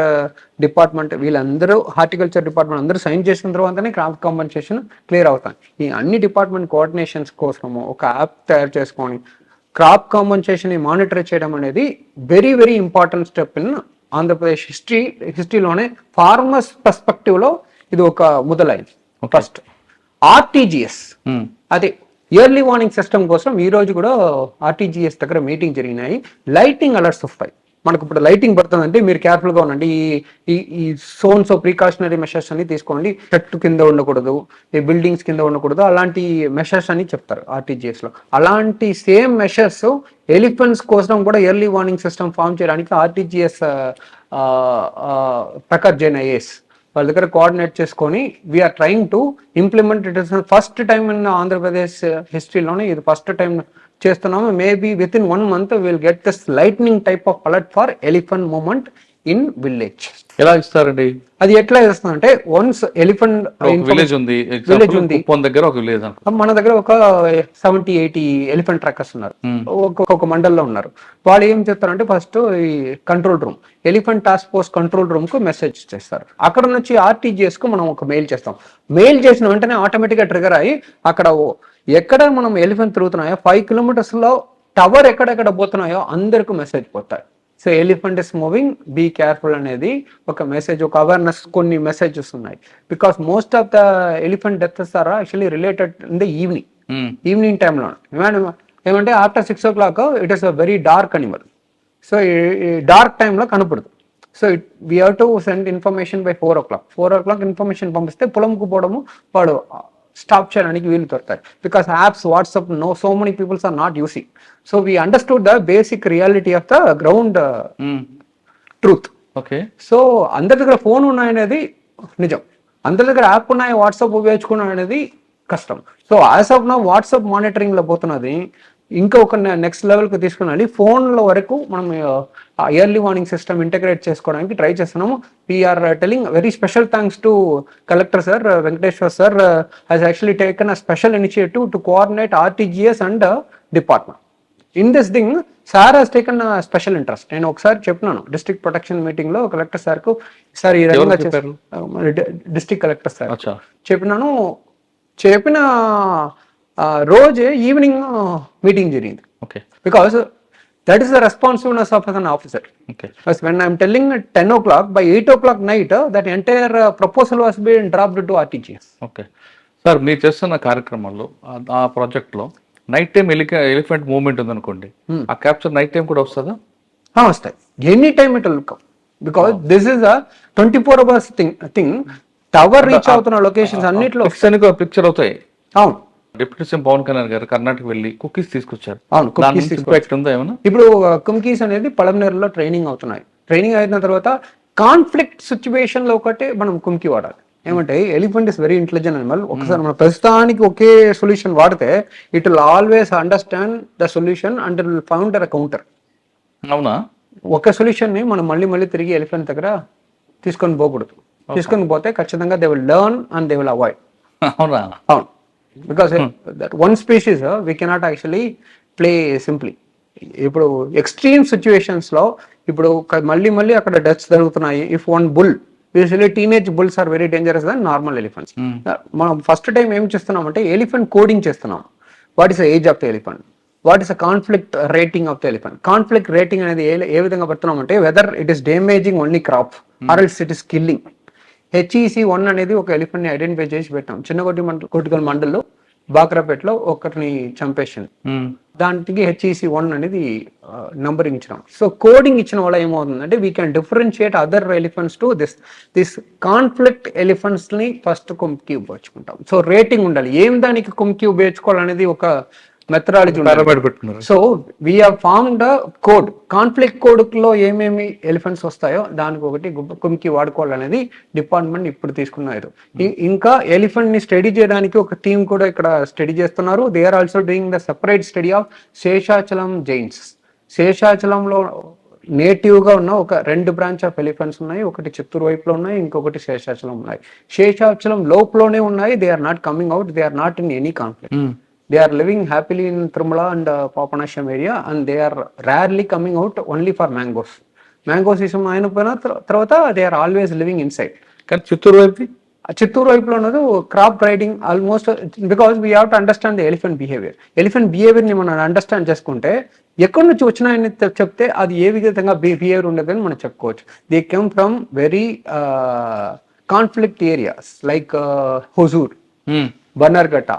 department వీళ్ళందరూ, హార్టికల్చర్ డిపార్ట్మెంట్ అందరూ సైన్ చేసిన తర్వాతనే క్రాప్ కాంపెన్సేషన్ క్లియర్ అవుతాయి. ఈ అన్ని డిపార్ట్మెంట్ కోఆర్డినేషన్స్ కోసము ఒక యాప్ తయారు చేసుకొని క్రాప్ కాంపెన్సేషన్ ని మానిటర్ చేయడం అనేది very very important step in Andhra Pradesh హిస్టరీలోనే. ఫార్మర్స్ పర్స్పెక్టివ్ లో ఇది ఒక మొదలైంది. ఫస్ట్ ఆర్టీజీఎస్, అదే ఇయర్లీ వార్నింగ్ సిస్టమ్ కోసం ఈ రోజు కూడా ఆర్టీజీఎస్ దగ్గర మీటింగ్ జరిగినాయి. లైటింగ్ అలర్ట్స్ వస్తాయి. మనకు ఇప్పుడు లైటింగ్ పడుతుందంటే మీరు కేర్ఫుల్ గా ఉండండి, ఈ సోన్స్ ప్రికాషనరీ మెషర్స్ అని తీసుకోండి, చెట్టు కింద ఉండకూడదు, ఈ బిల్డింగ్స్ కింద ఉండకూడదు, అలాంటి మెషర్స్ అని చెప్తారు ఆర్టీజీఎస్ లో. అలాంటి సేమ్ మెషర్స్ ఎలిఫెంట్స్ కోసం కూడా ఎర్లీ వార్నింగ్ సిస్టమ్ ఫామ్ చేయడానికి ఆర్టీజీఎస్ ప్రకాష్ జైన్ ఐఏఎస్ వాళ్ళ దగ్గర కోఆర్డినేట్ చేసుకొని we're trying to implement. It is first time in Andhra Pradesh హిస్టరీలోనే ఇది ఫస్ట్ టైం చేస్తున్నాము. Maybe within 1 month will get this lightning type of alert for elephant movement in village. ఎలా ఇస్తారండి అది? ఎట్లా ఇస్తారంటే, వన్స్ ఎలిఫెంట్ విలేజ్ ఉంది, దగ్గర ఒక విలేజ్, మన దగ్గర ఒక 70-80 ఎలిఫెంట్ ట్రాకర్స్ ఉన్నారు, ఒక్కొక్క మండల్లో ఉన్నారు. వాళ్ళు ఏం చేస్తారంటే, ఫస్ట్ ఈ control room, elephant task force control room కు మెసేజ్ చేస్తారు. అక్కడ నుంచి ఆర్టీజీఎస్ కు మనం ఒక మెయిల్ చేస్తాం. మెయిల్ చేసిన వెంటనే ఆటోమేటిక్ గా ట్రిగర్ అయ్యి అక్కడ ఎక్కడ మనం ఎలిఫెంట్ తిరుగుతున్నాయో 5 kilometers లో టవర్ ఎక్కడెక్కడ పోతున్నాయో అందరికి మెసేజ్ పోతాయి. So elephant is moving, be careful అనేది ఒక మెసేజ్, ఒక అవేర్నెస్, కొన్ని మెసేజెస్ ఉన్నాయి. Because most of the elephant deaths are actually related in the evening టైంలో. ఏమంటే after 6 o'clock it is a very dark animal. So ఈ dark టైంలో కనపడదు. So we have to send information by 4 o'clock. 4 o'clock information పంపిస్తే పొలంకు పోవడము వాడు stop చేయడానికి వీలు దొరుకుతాయి. Because apps, WhatsApp, so many peoples are not using. So we understood the basic reality of the ground truth. Okay. So అందరి దగ్గర phone ఉన్నాయనేది నిజం, అందరి దగ్గర యాప్ ఉన్నాయి, వాట్సాప్ ఉపయోగించుకున్నాం అనేది కష్టం. So as of now WhatsApp monitoring లో పోతున్నది ఇంకా ఒక నెక్స్ట్ లెవెల్కి తీసుకుని ఫోన్ల వరకు మనం ఇయర్లీ వార్నింగ్ సిస్టమ్ ఇంటగ్రేట్ చేసుకోవడానికి ట్రై చేస్తున్నాము. We are telling very special thanks to collector sir Venkateswar sir has actually taken a special initiative to coordinate RTGS and department. In this thing sir has taken special interest. నేను ఒకసారి చెప్పినాను district protection meeting లో collector sir కు, sir ఈ రకంగా district collector sir చెప్పిన రోజే evening meeting జరిగింది. Because that is the responsibilities of an officer. When I'm telling 10 o'clock, by 8 o'clock night that entire proposal was being dropped to RTGS. Okay sir, మీరు చేస్తున్న కార్యక్రమాల్లో ఆ project లో night time elephant movement ఉందనుకోండి, ఆ capture night time కూడా వస్తుందా? వస్తాయి, any time it will come. Because this is a 24 hours thing. Tower reach అవుతున్న లొకేషన్స్ అన్నిట్లో పిక్చర్ అవుతాయి. అవును, డిప్యూటీ సీఎం పవన్ కళ్యాణ్ గారు కర్ణాటక వెళ్ళి కుకీస్ తీసుకొచ్చారు. అవును, దాని cookies నుంచి తీసుకొచ్చారు. ఇంపాక్ట్ ఉందా ఏమన్నా? ఇప్పుడు కుమ్కీస్ అనేది పలమనేరులో ట్రైనింగ్ అవుతున్నాయి. ట్రైనింగ్ అయిన తర్వాత కాన్ఫ్లిక్ట్ సిచ్యువేషన్ లో ఒకటే మనం కుమ్కి వాడాలి. ఏమంటే elephant is very intelligent animal. ఒకసారి మనం ప్రస్తుతానికి ఒకే సొల్యూషన్ వాడితే it will always understand the solution and will found a counter. అవునా? ఒక సొల్యూషన్ ని మనం మళ్ళీ మళ్ళీ తిరిగి ఎలిఫెంట్ దగ్గర తీసుకొని పోకూడదు. తీసుకొని పోతే ఖచ్చితంగా they will learn and they will avoid. అవునా? అవును, because that one species we cannot actually play simply. ఇప్పుడు ఎక్స్ట్రీమ్ సిచ్యువేషన్స్ లో ఇప్పుడు మళ్ళీ మళ్ళీ అక్కడ డెత్స్ జరుగుతున్నాయి. If one bull, usually teenage bulls are very dangerous than normal elephants. మనం ఫస్ట్ టైం ఏం చేస్తున్నామంటే ఎలిఫెంట్ కోడింగ్ చేస్తున్నాం. What is the age of the elephant, what is the conflict rating of the elephant. Conflict rating అనేది ఏ విధంగా పెడుతున్నామంటే whether it is damaging only crop or else it is killing. HEC1 అనేది ఒక elephant ని identify చేసి పెట్టాం. కొట్టిగల్ మండల్లో బాక్రాపేటలో ఒకరిని చంపేసింది. దానికి HEC1 అనేది నంబరింగ్ ఇచ్చినాం. సో కోడింగ్ ఇచ్చిన వల్ల ఏమవుతుందంటే we can differentiate other elephants to this conflict elephants ని ఫస్ట్ కుమ్కి ఉపయోగించుకుంటాం. సో రేటింగ్ ఉండాలి, ఏం దానికి కుమ్కి ఉపయోగించుకోవాలనేది ఒక మెథడాలజీ ఉండాలి. So we have formed code, conflict code లో ఏమేమి ఎలిఫెంట్స్ వస్తాయో దానికి ఒకటి కుమ్కి వాడుకోవాలనేది డిపార్ట్మెంట్ ఇప్పుడు తీసుకున్నారు. ఇంకా ఎలిఫెంట్ ని స్టడీ చేయడానికి ఒక టీం కూడా ఇక్కడ స్టడీ చేస్తున్నారు. They are also doing the separate study of Seshachalam giants. శేషాచలంలో నేటివ్ గా ఉన్న ఒక 2 బ్రాంచ్ ఆఫ్ ఎలిఫెంట్స్ ఉన్నాయి. ఒకటి చిత్తూరు వైపులో ఉన్నాయి, ఇంకొకటి శేషాచలం ఉన్నాయి. శేషాచలం లోపలనే ఉన్నాయి. They are not coming out, they are not in any conflict. They are living happily in Tirumala and Papanasham area, and they are rarely coming out only for mangoes. Mango season అయిన తర్వాత they are always living inside. కానీ చిత్తూరు వైపులో ఉన్నది crop riding almost, because we have to understand the elephant behaviour. Elephant behaviour ని మనం understand చేసుకుంటే ఎక్కడి నుంచి వచ్చినాయని చెప్తే అది ఏ విధంగా బిహేవియర్ ఉండదని మనం చెప్పుకోవచ్చు. They come from very conflict areas like Hosur, Bannerghatta.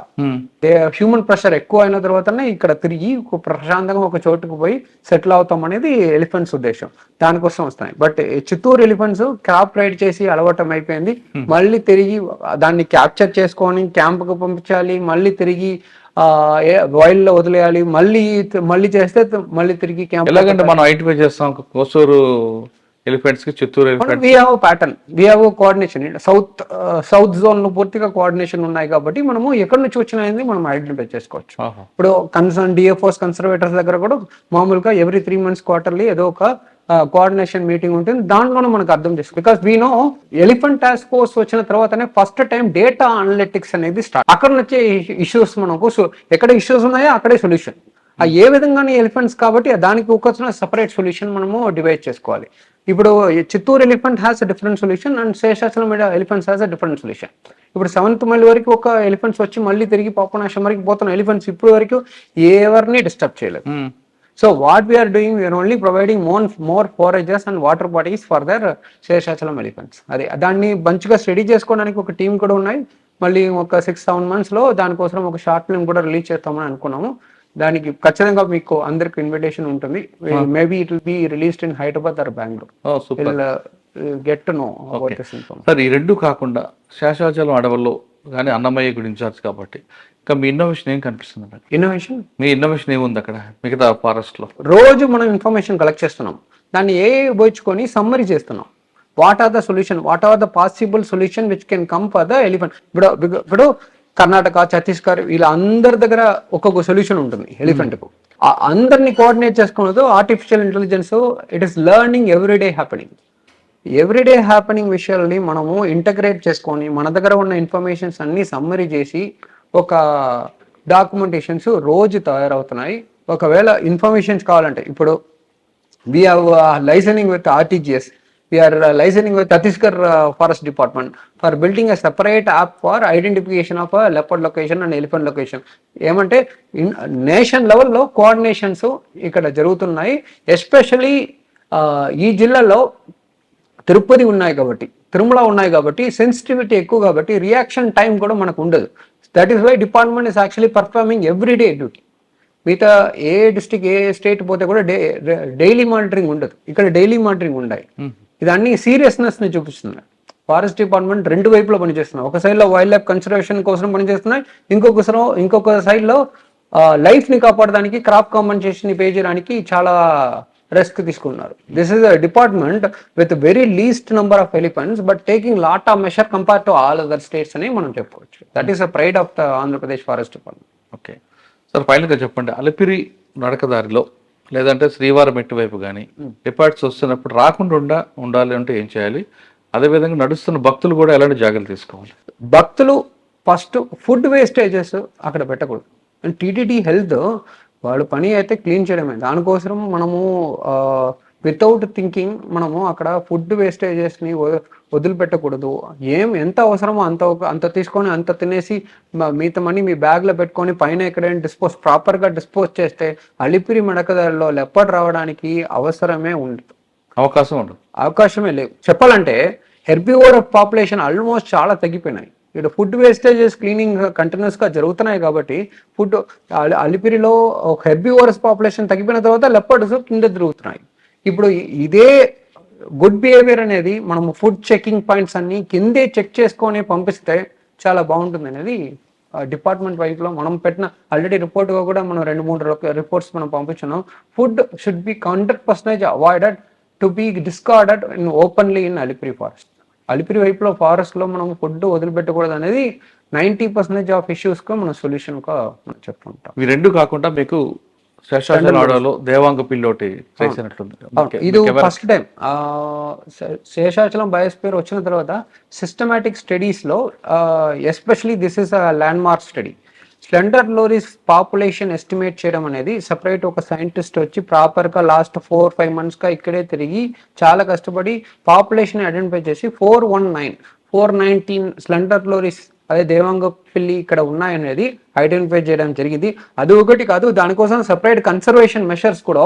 Human pressure ఎక్కువ అయిన తర్వాతనే ఇక్కడ తిరిగి ప్రశాంతంగా ఒక చోటుకు పోయి సెటిల్ అవుతాం అనేది ఎలిఫెంట్స్ ఉద్దేశం. దానికోసం వస్తాయి. But Chittoor elephants crop raid చేసి అలవాటం అయిపోయింది. మళ్ళీ తిరిగి దాన్ని క్యాప్చర్ చేసుకొని క్యాంప్ కు పంపించాలి, మళ్ళీ తిరిగి వైల్డ్ లో వదిలేయాలి, మళ్ళీ చేస్తే మళ్ళీ తిరిగి క్యాంప్. ఎలాగంటే మనం ఐడెంటిఫై చేస్తాం కోసూరు ఎలిఫెంట్స్ కి Chittoor elephants? We have pattern, we have coordination. South zone లో పూర్తిగా కోఆర్డినేషన్ ఉన్నాయి కాబట్టి మనము ఎక్కడి నుంచి వచ్చినాయని మనం ఐడెంటిఫై చేసుకోవచ్చు. ఇప్పుడు కన్సర్న్ DFOs కన్సర్వేటర్స్ దగ్గర కూడా మామూలుగా ఎవ్రీ 3 months క్వార్టర్లీ ఏదో ఒక కోఆర్డినేషన్ మీటింగ్ ఉంటుంది. దాంట్లోనే మనకు అర్థం చేసుకో. Because we know elephant task force వచ్చిన తర్వాతనే ఫస్ట్ టైం డేటా అనలిటిక్స్ అనేది స్టార్ట్. అక్కడ వచ్చే ఇష్యూస్ మనకు ఎక్కడ ఇష్యూస్ ఉన్నాయో అక్కడే సొల్యూషన్. ఏ విధంగా ఎలిఫెంట్స్ కాబట్టి దానికి వచ్చిన సపరేట్ సొల్యూషన్ మనము డివైడ్ చేసుకోవాలి. ఇప్పుడు Chittoor elephant has a different solution and Seshachalam elephants has a different solution. ఇప్పుడు 7th మైల్ వరకు ఒక ఎలిఫెంట్స్ వచ్చి మళ్ళీ తిరిగి పాపనాశం వరకు పోతున్న ఎలిఫెంట్స్ ఇప్పుడు వరకు ఎవరిని డిస్టర్బ్ చేయలేదు. So what we're doing, we're only providing more forages and water bodies for their Seshachalam elephants. అదే దాన్ని మంచిగా స్టడీ చేసుకోవడానికి ఒక టీం కూడా ఉన్నాయి. మళ్ళీ ఒక 6-7 months లో దానికోసం ఒక షార్ట్ ఫిల్మ్ కూడా రిలీజ్ చేస్తామని అనుకున్నాము. దానికి ఖచ్చితంగా మీకు అందరికి ఇన్విటేషన్ ఉంటుంది. Maybe it will be released in Hyderabad or Bengaluru. Get to know about this information. Sir, ఈ రెండు కాకుండా శేషాచలం అడవుల్లో కానీ అన్నమయ్య గుడి ఇన్ఛార్జ్ కాబట్టి ఇంకా మీ ఇన్నోవేషన్ ఏం కనిపిస్తుంది? మీ ఇన్నోవేషన్ ఏముంది అక్కడ మిగతా ఫారెస్ట్ లో? రోజు మనం ఇన్ఫర్మేషన్ కలెక్ట్ చేస్తున్నాం, దాన్ని ఉపయోగించుకొని సమ్మరీ చేస్తున్నాం. What are the solution, what are the possible solution which can come for the elephant. ఇప్పుడు కర్ణాటక, ఛత్తీస్గఢ్ వీళ్ళ అందరి దగ్గర ఒక్కొక్క సొల్యూషన్ ఉంటుంది ఎలిఫెంట్ కు. అందరినీ కోఆర్డినేట్ చేసుకున్నది artificial intelligence. It is learning everyday happening విషయాల్ని మనము ఇంటగ్రేట్ చేసుకొని మన దగ్గర ఉన్న ఇన్ఫర్మేషన్స్ అన్ని సమ్మరీ చేసి ఒక డాక్యుమెంటేషన్స్ రోజు తయారవుతున్నాయి. ఒకవేళ ఇన్ఫర్మేషన్స్ కావాలంటే ఇప్పుడు we have licensing with RTGS. We are licensing with Chhattisgarh Forest Department for building a separate app for identification of a leopard location and elephant location. ఏమంటే నేషన్ లెవెల్లో కోఆర్డినేషన్స్ ఇక్కడ జరుగుతున్నాయి. ఎస్పెషలీ ఈ జిల్లాలో తిరుపతి ఉన్నాయి కాబట్టి, తిరుమల ఉన్నాయి కాబట్టి సెన్సిటివిటీ ఎక్కువ కాబట్టి రియాక్షన్ టైం కూడా మనకు ఉండదు. That is why department is actually performing everyday duty. మిగతా ఏ డిస్ట్రిక్ట్ ఏ స్టేట్ పోతే కూడా డైలీ మానిటరింగ్ ఉండదు, ఇక్కడ డైలీ మానిటరింగ్ ఉన్నాయి. ఇది అన్ని సీరియస్నెస్ ని చూపిస్తుంది. ఫారెస్ట్ డిపార్ట్మెంట్ రెండు వైపులో పనిచేస్తున్నాయి. ఒక సైడ్ లో వైల్డ్ లైఫ్ కన్సర్వేషన్ కోసం పనిచేస్తున్నాయి, ఇంకొక సైడ్ లో లైఫ్ ని కాపాడడానికి క్రాప్ కాంపెన్సేషన్ పే చేయడానికి చాలా రిస్క్ తీసుకున్నారు. This is a department with very least number of elephants but taking lot of measure compare to all other states అని మనం చెప్పుకోవచ్చు. That is a pride of the Andhra Pradesh forest department. Okay sir, ఫైనల్గా చెప్పండి, అలిపిరి నడకదారిలో లేదంటే శ్రీవారం మెట్టు వైపు కానీ డిపార్ట్స్ వస్తున్నప్పుడు రాకుండా ఉండాలి అంటే ఏం చేయాలి? అదేవిధంగా నడుస్తున్న భక్తులు కూడా ఎలాంటి జాగ్రత్తలు తీసుకోవాలి? భక్తులు ఫస్ట్ ఫుడ్ వేస్టేజెస్ అక్కడ పెట్టకూడదు. అండ్ టీటీడీ హెల్త్ వాళ్ళు పని అయితే క్లీన్ చేయడమే, దానికోసం మనము వితౌట్ థింకింగ్ మనము అక్కడ ఫుడ్ వేస్టేజెస్ని వదిలిపెట్టకూడదు. ఎంత అవసరమో అంత తీసుకొని అంత తినేసి మిగతా మనీ మీ బ్యాగ్లో పెట్టుకొని పైన ఎక్కడైనా ప్రాపర్గా డిస్పోజ్ చేస్తే అలిపిరి మడకదారిలో లెప్పడ్ రావడానికి అవకాశమే లేవు. చెప్పాలంటే హెర్బివోర్ పాపులేషన్ ఆల్మోస్ట్ చాలా తగ్గిపోయినాయి. ఇక్కడ ఫుడ్ వేస్టేజెస్ క్లీనింగ్ కంటిన్యూస్గా జరుగుతున్నాయి కాబట్టి అలిపిరిలో హెర్బివోరస్ పాపులేషన్ తగ్గిపోయిన తర్వాత లెపర్డ్స్ కింద తిరుగుతున్నాయి. ఇప్పుడు ఇదే గుడ్ బిహేవియర్ అనేది మనము ఫుడ్ చెకింగ్ పాయింట్స్ అన్ని కిందే చెక్ చేసుకొని పంపిస్తే చాలా బాగుంటుంది అనేది డిపార్ట్మెంట్ వైపులో మనం పెట్టిన ఆల్రెడీ రిపోర్ట్గా కూడా మనం 2-3 రిపోర్ట్స్ మనం పంపించున్నాం. Food should be 100% avoided to be discarded in openly in Alipiri forest. Alipiri వైపులో ఫారెస్ట్లో మనం ఫుడ్ వదిలిపెట్టకూడదు అనేది 90% ఆఫ్ ఇష్యూస్కు మనం సొల్యూషన్గా మనం చెప్తుంటాం. ఇవి రెండు కాకుండా మీకు శేషాచలంలో దేవాంగ పిల్లోటి చేసినట్టుంది. ఇది ఫస్ట్ టైం శేషాచలం బయోస్ఫియర్ వచ్చిన తర్వాత సిస్టమాటిక్ స్టడీస్లో especially this is a landmark study. Slender loris population estimate చేయడం అనేది సపరేట్ ఒక సైంటిస్ట్ వచ్చి ప్రాపర్గా లాస్ట్ 4-5 monthsగా ఇక్కడే తిరిగి చాలా కష్టపడి పాపులేషన్ ఐడెంటిఫై చేసి 419 స్లెండర్ లోరీస్ అదే దేవాంగ పిల్లి ఇక్కడ ఉన్నాయనేది ఐడెంటిఫై చేయడం జరిగింది. అది ఒకటి కాదు, దానికోసం సపరేట్ కన్సర్వేషన్ మెషర్స్ కూడా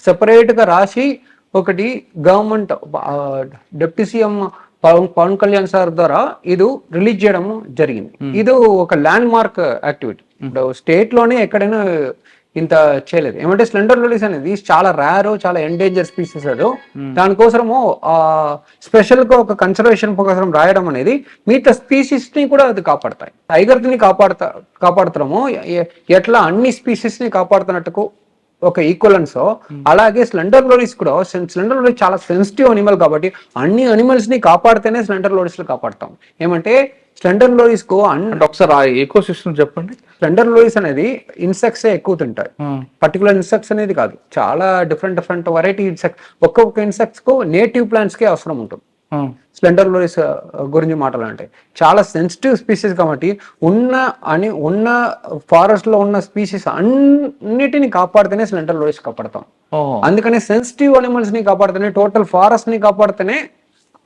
సపరేట్గా రాసి ఒకటి government deputy CM Pawan Kalyan sir ద్వారా ఇది రిలీజ్ చేయడం జరిగింది. ఇది ఒక ల్యాండ్ మార్క్ యాక్టివిటీ. ఇప్పుడు స్టేట్ లోనే ఎక్కడైనా ఇంత చేయలేదు. ఏమంటే స్లెండర్ లోరీస్ అనేది చాలా రేర్, చాలా ఎండేంజర్ స్పీసెస్. అది దానికోసము స్పెషల్ గా ఒక కన్సర్వేషన్ కోసం రాయడం అనేది మిగతా స్పీసీస్ ని కూడా అది కాపాడతాయి. టైగర్ ని కాపాడుతాము ఎట్లా అన్ని స్పీసీస్ ని కాపాడుతున్నట్టుకు ఒక ఈక్వలెన్స్, అలాగే స్లెండర్ లోరీస్ కూడా. స్లెండర్ లోరీస్ చాలా సెన్సిటివ్ అనిమల్ కాబట్టి అన్ని అనిమల్స్ ని కాపాడితేనే స్లెండర్ లోరీస్ లో కాపాడతాం. ఏమంటే స్లెండర్ లోరీస్ కు ఒకసారి ఆ ఎకో సిస్టమ్ చెప్పండి. స్లెండర్ లోరీస్ అనేది ఇన్సెక్ట్స్ ఎక్కువ తింటాయి. పర్టికులర్ ఇన్సెక్ట్స్ అనేది కాదు, చాలా డిఫరెంట్ వెరైటీ ఇన్సెక్ట్స్. ఒక్కొక్క ఇన్సెక్ట్స్ కు నేటివ్ ప్లాంట్స్ కే అవసరం ఉంటుంది. స్లెండర్ లోరీస్ గురించి మాట్లాడాలంటే చాలా సెన్సిటివ్ స్పీసీస్ కాబట్టి ఉన్న ఫారెస్ట్ లో ఉన్న స్పీసీస్ అన్నిటిని కాపాడితేనే స్లెండర్ లోరీస్ కాపాడతాం. అందుకని సెన్సిటివ్ అనిమల్స్ ని కాపాడితేనే, టోటల్ ఫారెస్ట్ ని కాపాడితేనే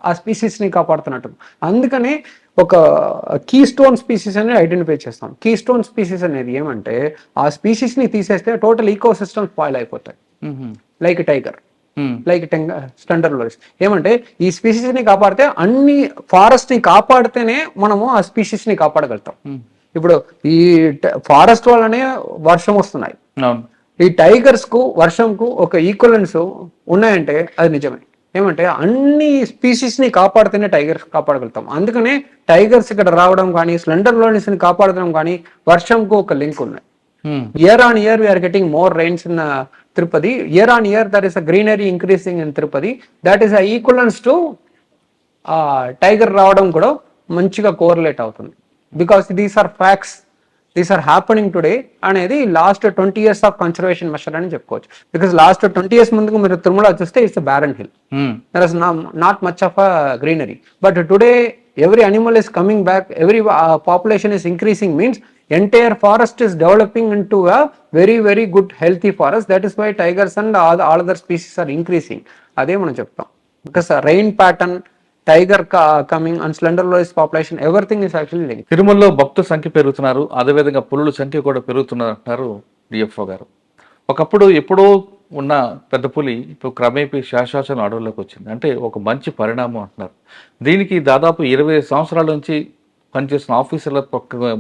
ఆ స్పీసీస్ ని కాపాడుతున్నట్టు. అందుకని ఒక కీ స్టోన్ స్పీసీస్ అని ఐడెంటిఫై చేస్తాం. కీ స్టోన్ స్పీసీస్ అనేది ఏమంటే ఆ స్పీసీస్ ని తీసేస్తే టోటల్ ఈకో సిస్టమ్ స్పాయిల్ అయిపోతాయి. Like tiger, like slender loris. ఏమంటే ఈ స్పీసీస్ ని కాపాడితే అన్ని ఫారెస్ట్ ని కాపాడితేనే మనము ఆ స్పీసీస్ ని కాపాడగలుగుతాం. ఇప్పుడు ఈ ఫారెస్ట్ వల్లనే వర్షం వస్తున్నాయి. ఈ టైగర్స్ కు వర్షంకు ఒక ఈక్వలెన్స్ ఉన్నాయంటే అది నిజమే. ఏమంటే అన్ని స్పీసీస్ ని కాపాడితేనే టైగర్స్ కాపాడగలుగుతాం. అందుకనే టైగర్స్ ఇక్కడ రావడం కానీ, స్లెండర్ లోరీస్ ని కాపాడడం కానీ వర్షంకు ఒక లింక్ ఉన్నాయి. Year on year we are getting more rains in Tirupati. Year on year there is a greenery increasing in Tirupati. That is a equivalence to tiger రావడం కూడా మంచిగా కోరిలేట్ అవుతుంది. Because these are facts, these are happening today అనేది last 20 years of conservation measure అని చెప్పుకోవచ్చు. Because last 20 years ముందుకు మీరు తిరుమల చూస్తే it's barren hill, there is not much of a greenery. But today every animal is coming back, every population is increasing, means entire forest is developing into a very good healthy forest. That is why tigers and all other species are increasing. అదే మనం చెప్తాం. because rain pattern, tiger coming and slender loris population, everything is actually linked. తిరుమలలో భక్తుల సంఖ్య పెరుగుతున్నారు, అదేవిధంగా పులుల సంఖ్య కూడా పెరుగుతున్నారు అంటారు డిఎఫ్ఓ గారు. ఒకప్పుడు ఎప్పుడో ఉన్న పెద్ద పులి ఇప్పుడు క్రమేపీ శేషాచలం అడవుల్లోకి వచ్చింది అంటే ఒక మంచి పరిణామం అంటున్నారు. దీనికి దాదాపు 20 సంవత్సరాల నుంచి పనిచేసిన ఆఫీసర్ల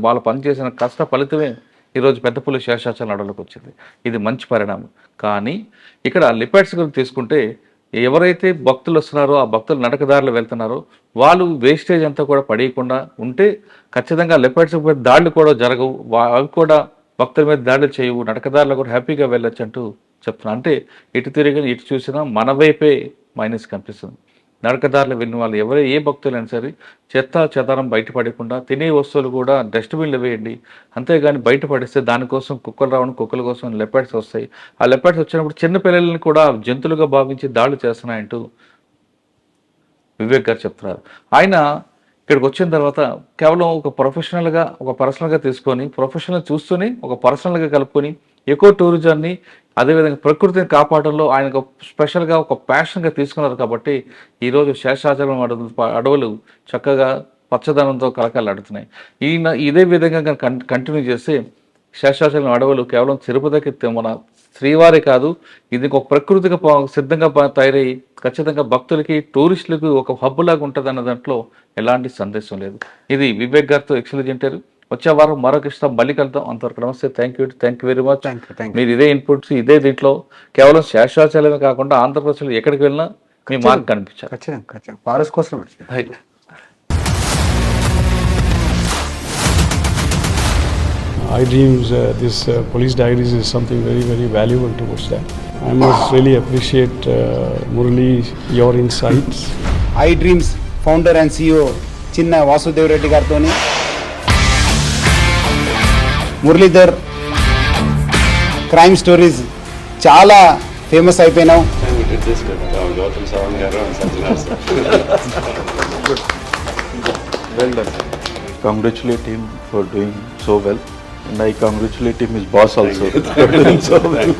వాళ్ళు పనిచేసిన కష్ట ఫలితమే ఈరోజు పెద్ద పులి శేషాచలం అడవుల్లోకి వచ్చింది. ఇది మంచి పరిణామం. కానీ ఇక్కడ లిపెట్స్ గురించి తీసుకుంటే ఎవరైతే భక్తులు వస్తున్నారో ఆ భక్తులు నడకదారులు వెళ్తున్నారో వాళ్ళు వేస్టేజ్ అంతా కూడా పడేయకుండా ఉంటే ఖచ్చితంగా లెపర్డ్స్ మీద దాడులు కూడా జరగవు, అవి కూడా భక్తుల మీద దాడులు చేయవు, నడకదారులు కూడా హ్యాపీగా వెళ్ళొచ్చు అంటూ చెప్తున్నా. అంటే ఇటు తిరిగి ఇటు చూసినా మన వైపే మైనస్ కనిపిస్తుంది. నడకదారులు వెళ్ళిన వాళ్ళు ఏ భక్తులైనా సరే చెత్త చెదారం బయటపడకుండా తినే వస్తువులు కూడా డస్ట్బిన్లు వేయండి. అంతేగాని బయట పడేస్తే దానికోసం కుక్కలు రావడం, కుక్కల కోసం లెపర్డ్స్ వస్తాయి. ఆ లెపర్డ్స్ వచ్చినప్పుడు చిన్న పిల్లల్ని కూడా జంతువులుగా భావించి దాడులు చేస్తున్నాయంటూ వివేక్ గారు చెప్తున్నారు. ఆయన ఇక్కడికి వచ్చిన తర్వాత కేవలం ఒక ప్రొఫెషనల్గా ఒక పర్సనల్గా తీసుకొని ప్రొఫెషనల్ చూస్తూనే ఒక పర్సనల్గా కలుపుకొని ఎకో టూరిజాన్ని అదేవిధంగా ప్రకృతిని కాపాడంలో ఆయన స్పెషల్గా ఒక ప్యాషన్గా తీసుకున్నారు. కాబట్టి ఈరోజు శేషాచలం అడవులు చక్కగా పచ్చదనంతో కలకలాడుతున్నాయి. ఇదే విధంగా కంటిన్యూ చేస్తే శేషాచలం అడవులు కేవలం తిరుపతికి మన శ్రీవారి కాదు, ఇది ఒక ప్రకృతిగా సిద్ధంగా తయారయ్యి ఖచ్చితంగా భక్తులకి టూరిస్టులకు ఒక హబ్ లాగా ఉంటుంది అన్న దాంట్లో ఎలాంటి సందేశం లేదు. ఇది వివేక్ గారితో ఎక్సలెంట్ ఇంటర్వ్యూ. వచ్చే వారం మరొక ఇష్టం మళ్ళీ కలుద్దాం. అంతవరకు నమస్తే. Thank you very much. మీరు ఇదే ఇన్పుట్స్ ఇదే దీంట్లో కేవలం శేషాచలమే కాకుండా ఆంధ్రప్రదేశ్లో ఎక్కడికి వెళ్ళినా మీ మార్క్ కనిపించారు. ఖచ్చితంగా ఫారెస్ట్ కోసం. iDreams, this police diaries is something very, very valuable towards that. I must really appreciate Murali, your insights. iDreams founder and CEO చిన్న వాసుదేవ్ రెడ్డి గారితో మురళీధర్ క్రైమ్ స్టోరీస్ చాలా famous అయిపోయినావు. Well done. Congratulate him for doing so well, and I congratulate him, his boss also, for doing so well.